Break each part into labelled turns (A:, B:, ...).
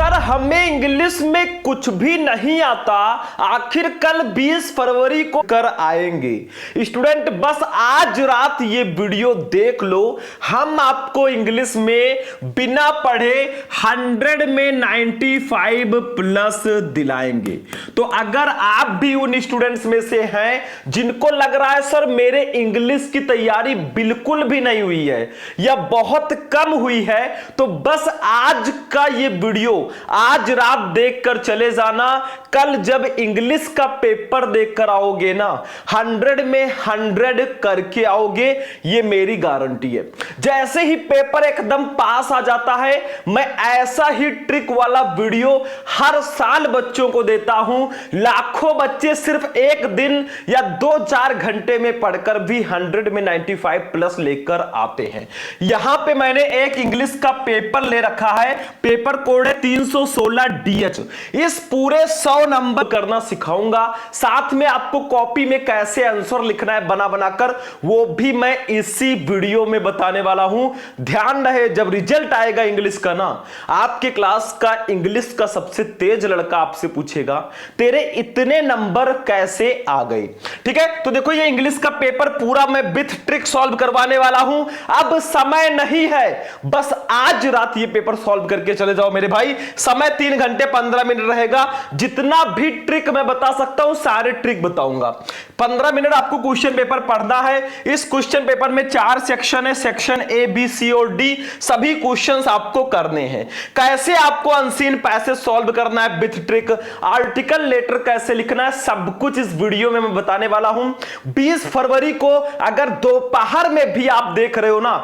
A: Sir हमें English में कुछ भी नहीं आता, आखिर कल 20 फरवरी को कर आएंगे। स्टूडेंट बस आज रात ये वीडियो देख लो, हम आपको इंग्लिश में बिना पढ़े 100 में 95 प्लस दिलाएंगे। तो अगर आप भी उन स्टूडेंट्स में से हैं जिनको लग रहा है सर मेरे इंग्लिश की तैयारी बिल्कुल भी नहीं हुई है या बहुत कम हुई है, तो बस आज का ये वीडियो आज रात देखकर चले जाना। कल जब इंग्लिश का पेपर देखकर आओगे ना 100 में 100 करके आओगे, ये मेरी गारंटी है। जैसे ही पेपर एकदम पास आ जाता है, मैं ऐसा ही ट्रिक वाला वीडियो हर साल बच्चों को देता हूं। लाखों बच्चे सिर्फ एक दिन या 2-4 घंटे में पढ़कर भी 100 में 95 प्लस लेकर आते हैं। यहां पे मैंने एक इंग्लिश का पेपर ले रखा है, पेपर कोड है 316 DH। इस पूरे 100 नंबर करना सिखाऊंगा, साथ में आपको कॉपी में कैसे आंसर लिखना है बना बनाकर, वो भी मैं इसी वीडियो में बताने वाला हूं। ध्यान रहे, जब रिजल्ट आएगा इंग्लिश का ना, आपके क्लास का इंग्लिश का सबसे तेज लड़का आपसे पूछेगा तेरे इतने नंबर कैसे आ गए। ठीक है, तो देखो ये इंग्लिश का पेपर पूरा मैं विथ ट्रिक सॉल्व करवाने वाला हूं। अब समय नहीं है, बस आज रात ये पेपर सॉल्व करके चले जाओ मेरे भाई। समय 3 घंटे 15 मिनट रहेगा। जितना भी ट्रिक मैं बता सकता हूं सारे ट्रिक बताऊंगा। 15 मिनट आपको क्वेश्चन पेपर पढ़ना है। इस क्वेश्चन पेपर में 4 सेक्शन है, सेक्शन A, B, C और D। सभी क्वेश्चंस आपको करने हैं। कैसे आपको अनसीन पैसेज सॉल्व करना है विथ ट्रिक, आर्टिकल लेटर कैसे लिखना है, सब कुछ इस वीडियो में मैं बताने वाला हूं। 20 फरवरी को अगर दोपहर में भी आप देख रहे हो ना,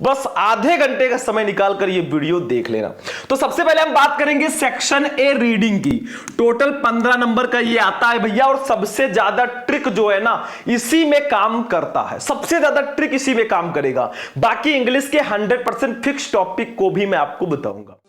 A: बस आधे घंटे का समय निकाल कर ये वीडियो देख लेना। तो सबसे पहले हम बात करेंगे सेक्शन A रीडिंग की। टोटल 15 नंबर का ये आता है भैया, और सबसे ज्यादा ट्रिक जो है ना इसी में काम करता है, सबसे ज्यादा ट्रिक इसी में काम करेगा। बाकी इंग्लिश के 100% फिक्स टॉपिक को भी मैं आपको बताऊंगा,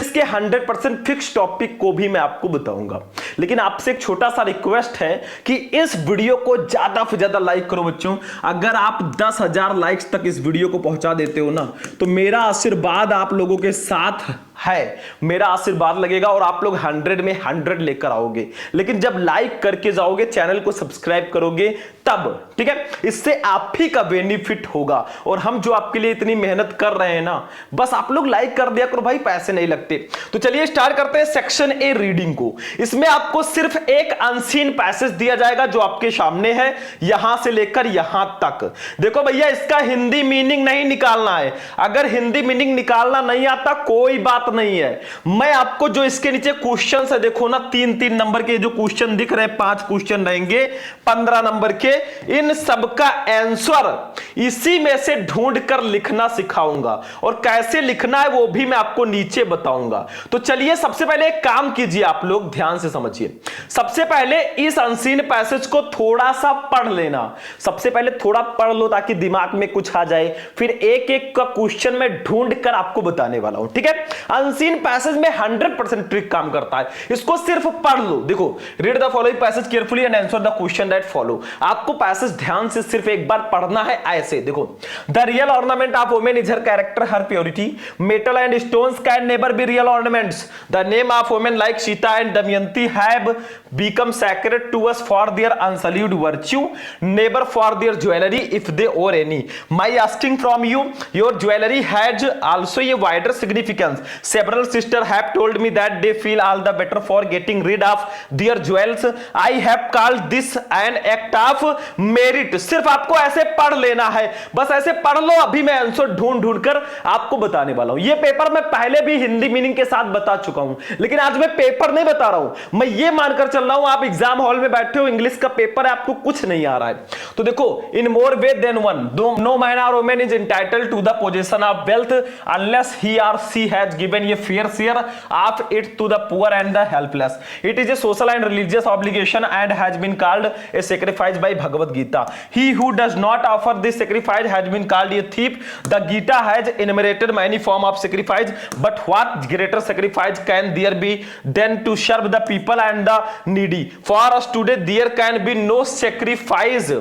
A: इसके 100% फिक्स टॉपिक को भी मैं आपको बताऊंगा। लेकिन आपसे एक छोटा सा रिक्वेस्ट है कि इस वीडियो को ज्यादा से ज्यादा लाइक करो बच्चों। अगर आप 10,000 लाइक्स तक इस वीडियो को पहुंचा देते हो ना, तो मेरा आशीर्वाद आप लोगों के साथ है, मेरा आशीर्वाद लगेगा और आप लोग 100 में 100 लेकर आओगे। लेकिन जब लाइक करके जाओगे, चैनल को सब्सक्राइब करोगे तब, ठीक है, इससे आप ही का बेनिफिट होगा। और हम जो आपके लिए इतनी मेहनत कर रहे हैं ना, बस आप लोग लाइक कर दिया करो भाई, पैसे नहीं लगते। तो चलिए स्टार्ट करते हैं सेक्शन A रीडिंग को। इसमें आपको सिर्फ एक अनसीन पैसेज दिया जाएगा जो आपके सामने है, यहां से लेकर यहां तक। देखो भैया, इसका हिंदी मीनिंग नहीं निकालना है। अगर हिंदी मीनिंग निकालना नहीं आता कोई बात नहीं है, मैं आपको जो इसके नीचे क्वेश्चन है देखो ना, 3-3 नंबर के जो क्वेश्चन दिख रहे हैं, 5 क्वेश्चन रहेंगे 15 नंबर के, इन सब का आंसर इसी में से ढूंढ कर लिखना सिखाऊंगा। और कैसे लिखना है वो भी मैं आपको नीचे बताऊंगा। तो चलिए सबसे पहले एक काम कीजिए, आप लोग ध्यान से समझिए। सबसे पहले इस अनसीन पैसेज को थोड़ा सा पढ़ लेना। सबसे पहले थोड़ा पढ़ लो ताकि दिमाग में कुछ आ जाए, फिर एक एक का क्वेश्चन मैं ढूंढ कर आपको बताने वाला हूं। ठीक है, अनसीन पैसेज में 100% ट्रिक काम करता है, इसको सिर्फ पढ़ लो। देखो, read the following passage carefully and answer the question that follow. आपको पैसेज ध्यान से सिर्फ एक बार पढ़ना है ऐसे। देखो, the real ornament of women is her character, her purity. Metal and stones can never be real ornaments. The name of women like Sita and Damayanti have become sacred to us for their unsullied virtue, never for their jewelry if they wore any. My asking from you, your jewelry has also a wider significance. Several sisters have told me that they feel all the better for getting rid of their jewels. I have called this an act of merit. सिर्फ आपको ऐसे पढ़ लेना है, बस ऐसे पढ़ लो। अभी मैं आंसर ढूंढ ढूंढ कर आपको बताने वाला हूं। ये पेपर मैं पहले भी हिंदी मीनिंग के साथ बता चुका हूं, लेकिन आज मैं पेपर नहीं बता रहा हूं, मैं ये मानकर चल रहा हूं आप एग्जाम हॉल में बैठे हो, इंग्लिश का पेपर है, आपको कुछ नहीं आ रहा है। तो देखो, in more way than one, no man or women is entitled to the position of wealth unless he or she has given a fair share of it to the poor and the helpless. It is a social and religious obligation and has been called a sacrifice by Bhagavad Gita. He who does not offer this sacrifice has been called a thief. The Gita has enumerated many forms of sacrifice, but what greater sacrifice can there be than to serve the people and the needy? For us today there can be no sacrifice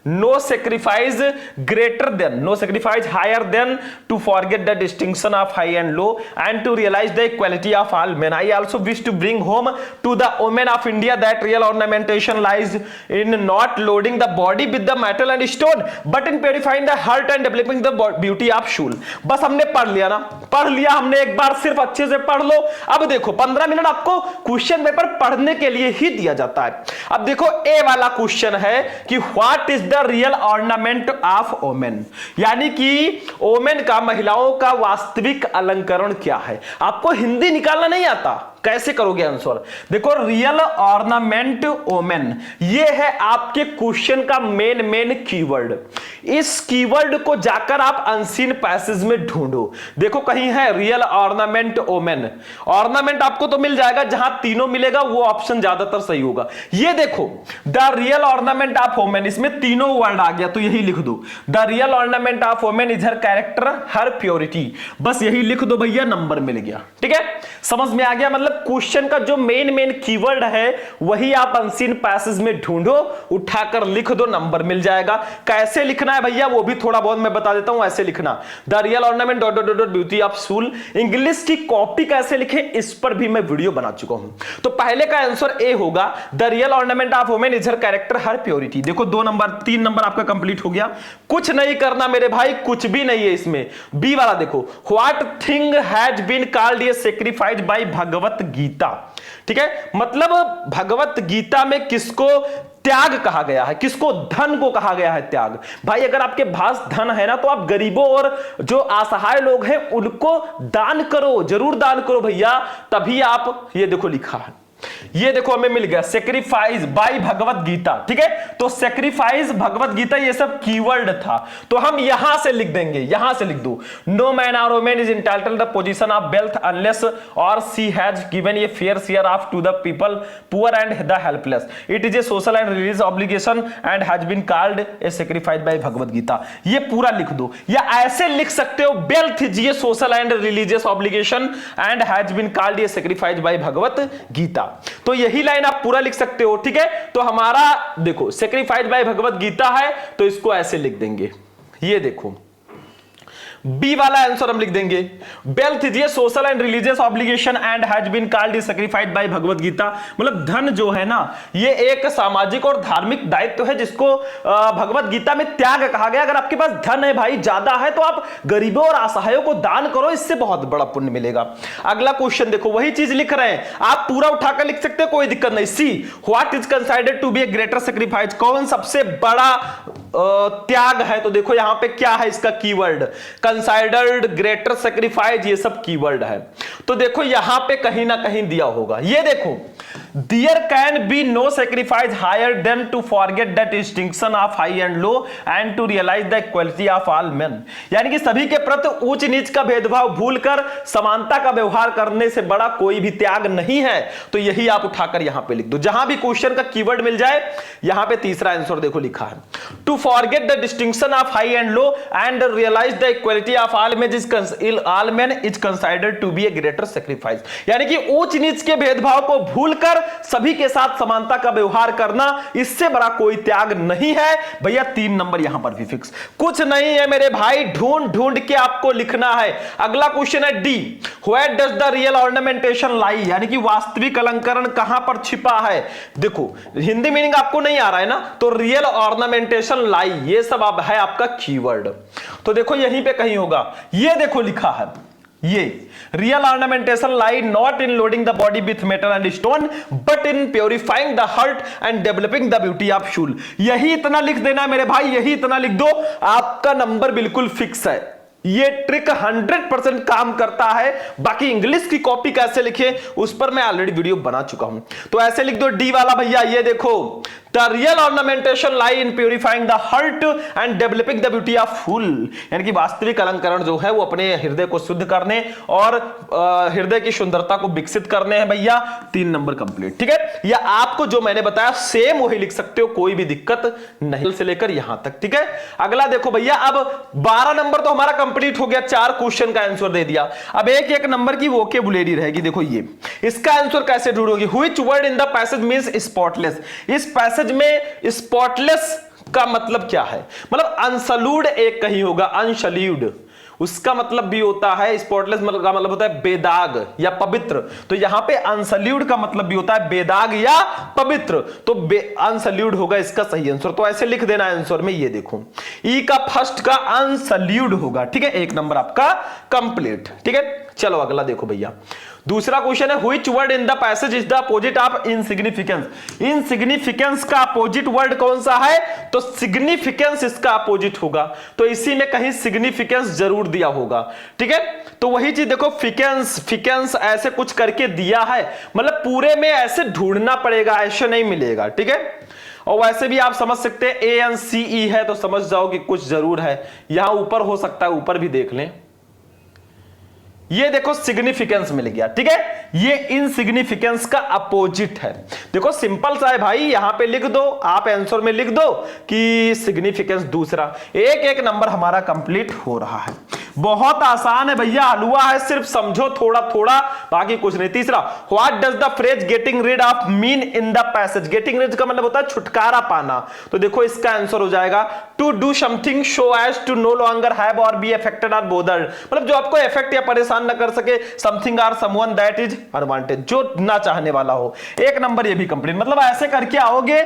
A: no sacrifice greater than, no sacrifice higher than to forget the distinction of high and low and to realise the equality of all men. I also wish to bring home to the women of India that real ornamentation lies in not loading the body with the metal and stone but in purifying the heart and developing the beauty of soul. बस हमने पढ़ लिया ना, पढ़ लिया हमने एक बार, सिर्फ अच्छे से पढ़ लो। अब देखो 15 मिनट आपको क्वेश्चन पेपर पढ़ने के लिए ही दिया जाता है। अब देखो ए वाला क्वेश्चन है कि what is the real ornament of women, यानी कि ओमेन का, महिलाओं का वास्तविक अलंकरण क्या है। आपको हिंदी निकालना नहीं आता, कैसे करोगे आंसर। देखो रियल ऑर्नामेंट ओमेन, ये है आपके क्वेश्चन का मेन कीवर्ड। इस कीवर्ड को जाकर आप अनसीन पैसेज में ढूंढो। देखो कहीं है रियल ऑर्नामेंट ओमेन, ऑर्नामेंट आपको तो मिल जाएगा, जहां तीनों मिलेगा वो ऑप्शन ज्यादातर सही होगा। ये देखो the real ornament of women, इसमें तीनों वर्ड आ गया तो यही लिख दो, the real ornament of women is her character her purity. बस यही लिख दो भैया, नंबर मिल गया। ठीक है, समझ में आ गया। मतलब क्वेश्चन का जो मेन कीवर्ड है वही आप अनसीन पैसेज में ढूंढो, उठाकर लिख दो, नंबर मिल जाएगा। कैसे लिखना है भैया वो भी थोड़ा बहुत मैं बता देता हूं। ऐसे लिखना the real ornament dot dot dot beauty of soul. English की कॉपी कैसे लिखे इस पर भी मैं वीडियो बना चुका हूं। तो पहले का आंसर ए होगा, the real ornament of women is her character her purity. देखो 2 नंबर 3 नंबर आपका कंप्लीट हो गया। कुछ नहीं करना मेरे भाई, कुछ भी नहीं है इसमें। बी वाला देखो, what thing has been called a sacrifice by Bhagavad Gita. ठीक है, मतलब भगवत गीता में किसको त्याग कहा गया है, किसको धन को कहा गया है त्याग। भाई अगर आपके पास धन है ना तो आप गरीबों और जो असहाय लोग हैं उनको दान करो, जरूर दान करो भैया, तभी आप, ये देखो लिखा है, ये देखो हमें मिल गया सेक्रीफाइस बाय भगवत गीता। ठीक है, तो सेक्रीफाइस भगवत गीता ये सब कीवर्ड था, तो हम यहां से लिख देंगे, यहां से लिख दो, no man or women is entitled the position of wealth unless or she has given a fair share of to the people poor and the helpless. It is a social and religious obligation and has been called a sacrifice by Bhagavad Gita. ये पूरा लिख दो, या ऐसे लिख सकते हो, wealth is a social and religious obligation and has been called a sacrifice by Bhagavad Gita. तो यही लाइन आप पूरा लिख सकते हो। ठीक है, तो हमारा देखो सेक्रीफाइस बाय भगवत गीता है तो इसको ऐसे लिख देंगे, ये देखो बी वाला आंसर हम लिख देंगे, wealth is a social and religious obligation and has been called sacrificed by Bhagavad Gita. मतलब धन जो है ना ये एक सामाजिक और धार्मिक दायित्व है जिसको भगवत गीता में त्याग कहा गया। अगर आपके पास धन है भाई, ज्यादा है, तो आप गरीबों और असहायों को दान करो, इससे बहुत बड़ा पुण्य मिलेगा। अगला क्वेश्चन देखो, वही चीज लिख रहे हैं, आप पूरा उठाकर लिख सकते हो, कोई दिक्कत नहीं। See what is considered to be a greater sacrifice, कौन सबसे बड़ा त्याग है। तो देखो यहां पे क्या है इसका कीवर्ड, कंसाइडर्ड, ग्रेटर सैक्रिफाइस, ये सब कीवर्ड है। तो देखो यहां पे कहीं ना कहीं दिया होगा, ये देखो, there can be no sacrifice higher than to forget that distinction of high and low and to realise the equality of all men. यानी कि सभी के प्रति ऊंच नीच का भेदभाव भूलकर समानता का व्यवहार करने से बड़ा कोई भी त्याग नहीं है। तो यही आप उठाकर यहां पे लिख दो, जहां भी क्वेश्चन का कीवर्ड मिल जाए। यहां पे तीसरा आंसर देखो लिखा है, to forget the distinction of high and low and realise the equality of all men is considered to be a greater sacrifice. यानी कि ऊंच नीच के भेदभाव को भूलकर सभी के साथ समानता का व्यवहार करना, इससे बड़ा कोई त्याग नहीं है। भैया 3 नंबर यहां पर भी फिक्स, कुछ नहीं है मेरे भाई, ढूंढ ढूंढ के आपको लिखना है। अगला क्वेश्चन है D, where does the real ornamentation lie, यानी कि वास्तविक अलंकरण कहां पर छिपा है। देखो हिंदी मीनिंग आपको नहीं आ रहा है ना, तो रियल ऑर्नामेंटेशन लाई ये सब अब है आपका कीवर्ड। तो देखो यहीं पे कहीं होगा, ये देखो लिखा है, ये real ornamentation lie not in loading the body with metal and stone but in purifying the heart and developing the beauty of soul. यही इतना लिख देना मेरे भाई, यही इतना लिख दो, आपका नंबर बिल्कुल फिक्स है। ये ट्रिक 100% काम करता है। बाकी इंग्लिश की कॉपी कैसे लिखे उस पर मैं ऑलरेडी वीडियो बना चुका हूं। तो ऐसे लिख दो डी वाला भैया, ये देखो, the real ornamentation lie in purifying the heart and developing the beauty of full. यानी कि वास्तविक अलंकरण जो है वो अपने हृदय को शुद्ध करने और हृदय की सुंदरता को विकसित करने हैं भैया। 3 नंबर कंप्लीट। ठीक है, या आपको जो मैंने बताया सेम वही लिख सकते हो, कोई भी दिक्कत नहीं से लेकर यहां तक। ठीक है, अगला देखो भैया, अब 12 नंबर तो हमारा कंप्लीट हो गया, 4 क्वेश्चन का आंसर दे दिया। अब एक एक नंबर की वोकैबुलरी रहेगी। देखो ये इसका आंसर कैसे ढूंढोगे, which word in the passage means spotless. इस पैसेज में स्पॉटलेस का मतलब क्या है? मतलब अनसल्यूड एक कहीं होगा, अनसल्यूड उसका मतलब भी होता है स्पॉटलेस, मतलब का मतलब होता है बेदाग या पवित्र। तो यहां पे अनसल्यूड का मतलब भी होता है बेदाग या पवित्र, तो अनसल्यूड होगा इसका सही आंसर। तो ऐसे लिख देना आंसर में, ये देखो ई का फर्स्ट का अनसल्यूड होगा। ठीक है, एक नंबर आपका कंप्लीट। ठीक है, चलो अगला देखो भैया। दूसरा क्वेश्चन है which word in the passage is the opposite of insignificance. Insignificance का अपोजिट वर्ड कौन सा है? तो सिग्निफिकेंस इसका अपोजिट होगा, तो इसी में कहीं सिग्निफिकेंस जरूर दिया होगा। ठीक है, तो वही चीज देखो फिकेंस फिकेंस ऐसे कुछ करके दिया है, मतलब पूरे में ऐसे ढूंढना पड़ेगा, ऐसे नहीं मिलेगा। ठीक है, और वैसे भी आप समझ सकते हैं ANCE है तो समझ जाओ कि कुछ जरूर है। यहां ऊपर हो सकता है, ऊपर भी देख लें, ये देखो सिग्निफिकेंस मिल गया। ठीक है, ये इनसिग्निफिकेंस का अपोजिट है। देखो सिंपल सा है भाई, यहां पे लिख दो, आप आंसर में लिख दो कि सिग्निफिकेंस दूसरा। एक एक नंबर हमारा कंप्लीट हो रहा है। बहुत आसान है भैया, हलवा है, सिर्फ समझो थोड़ा थोड़ा, बाकी कुछ नहीं। तीसरा, what does the phrase getting rid of mean in the passage. Getting rid का मतलब होता है छुटकारा पाना, तो देखो इसका आंसर हो जाएगा to do something so as to no longer have और बी अफेक्टेड और बोदर्ड, मतलब जो आपको इफेक्ट या परेशान न कर सके, समथिंग और समवन दैट इज अनवांटेड, जो ना चाहने वाला हो। एक नंबर ये भी कंप्लीट, मतलब ऐसे करके आओगे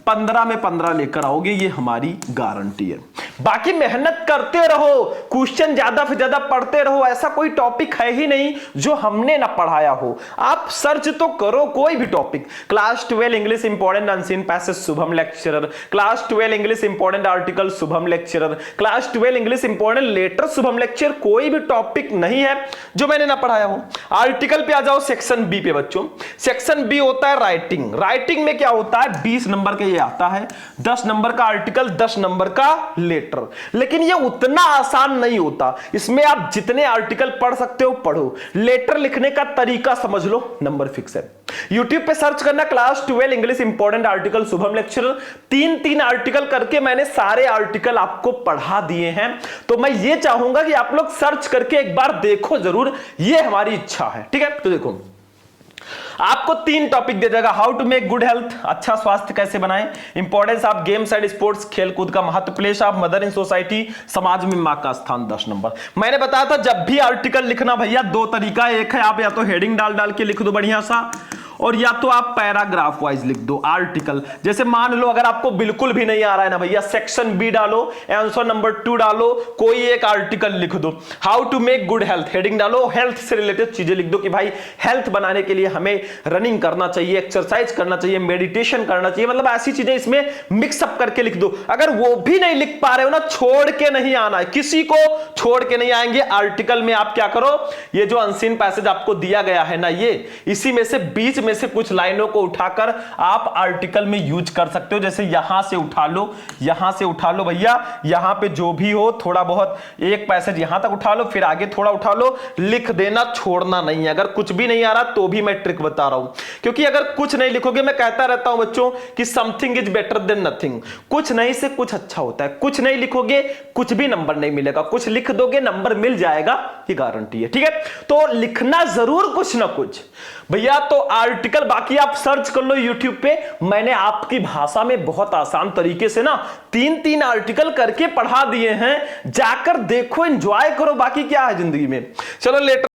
A: 15 में 15 लेकर आओगे, ये हमारी गारंटी है। बाकी मेहनत करते रहो, क्वेश्चन ज्यादा से ज्यादा पढ़ते रहो, ऐसा कोई टॉपिक है ही नहीं जो हमने ना पढ़ाया हो। आप सर्च तो करो कोई भी topic, class 12 English important unseen passage Shubham lecturer, class 12 English important article Shubham lecturer, class 12 English important letter Shubham lecture, कोई भी टॉपिक नहीं है जो मैंने ना पढ़ाया हो। आर्टिकल पे आ जाओ, सेक्शन बी पे बच्चों। सेक्शन बी होता है राइटिंग। राइटिंग में क्या होता है, 20 नंबर के ये आता है, 10 नंबर का आर्टिकल, 10 नंबर का लेटर। लेकिन ये उतना आसान नहीं होता, इसमें आप जितने आर्टिकल पढ़ सकते हो पढ़ो, लेटर लिखने का तरीका समझ लो, नंबर फिक्स है। YouTube पे सर्च करना class 12 English important article Shubham lecturer, 3-3 article करके मैंने सारे आर्टिकल आपको पढ़ा दिए हैं। तो मैं ये चाहूंगा कि आप लोग सर्च करके एक बार देखो जरूर, ये हमारी इच्छा है। ठीक है, तो देखो आपको 3 टॉपिक दे देगा, how to make good health, अच्छा स्वास्थ्य कैसे बनाएं, importance of games and sports, खेलकूद का महत्व, place of mother in society, समाज में मां का स्थान, 10 नंबर। मैंने बताया था जब भी आर्टिकल लिखना भैया 2 तरीका, एक है आप या तो हेडिंग डाल डाल के लिख दो बढ़िया सा, और या तो आप पैराग्राफ वाइज लिख दो आर्टिकल। जैसे मान लो अगर आपको बिल्कुल भी नहीं आ रहा है ना भैया, सेक्शन बी डालो, आंसर नंबर 2 डालो, कोई एक आर्टिकल लिख दो, how to make good health, heading डालो, हेल्थ से रिलेटेड चीजें लिख दो कि भाई हेल्थ बनाने के लिए हमें रनिंग करना चाहिए, एक्सरसाइज करना चाहिए, मेडिटेशन करना चाहिए, मतलब ऐसी चीजें इसमें मिक्सअप करके लिख दो। अगर वो भी नहीं लिख पा रहे हो ना, छोड़ के नहीं आना है, किसी को छोड़ के नहीं आएंगे। आर्टिकल में आप क्या करो, ये जो अनसीन पैसेज आपको दिया गया है ना, ये इसी में से बीच में से कुछ लाइनों को उठाकर आप आर्टिकल में यूज कर सकते हो। जैसे यहां से उठा लो, यहां से उठा लो भैया, यहां पे जो भी हो थोड़ा बहुत एक पैसेज यहां तक उठा लो, फिर आगे थोड़ा उठा लो, लिख देना, छोड़ना नहीं है। अगर कुछ भी नहीं आ रहा तो भी मैं ट्रिक बता रहा हूं, क्योंकि अगर कुछ नहीं लिखोगे, मैं कहता रहता हूं बच्चों कि something is better than nothing, कुछ नहीं से कुछ अच्छा होता है। कुछ नहीं लिखोगे कुछ भी नंबर नहीं मिलेगा, कुछ लिख दोगे नंबर मिल जाएगा, ये गारंटी है। ठीक है, तो लिखना जरूर कुछ ना कुछ भैया। तो आर्टिकल बाकी आप सर्च कर लो YouTube पे, मैंने आपकी भाषा में बहुत आसान तरीके से ना 3-3 आर्टिकल करके पढ़ा दिए हैं, जाकर देखो, एंजॉय करो, बाकी क्या है जिंदगी में। चलो लेटर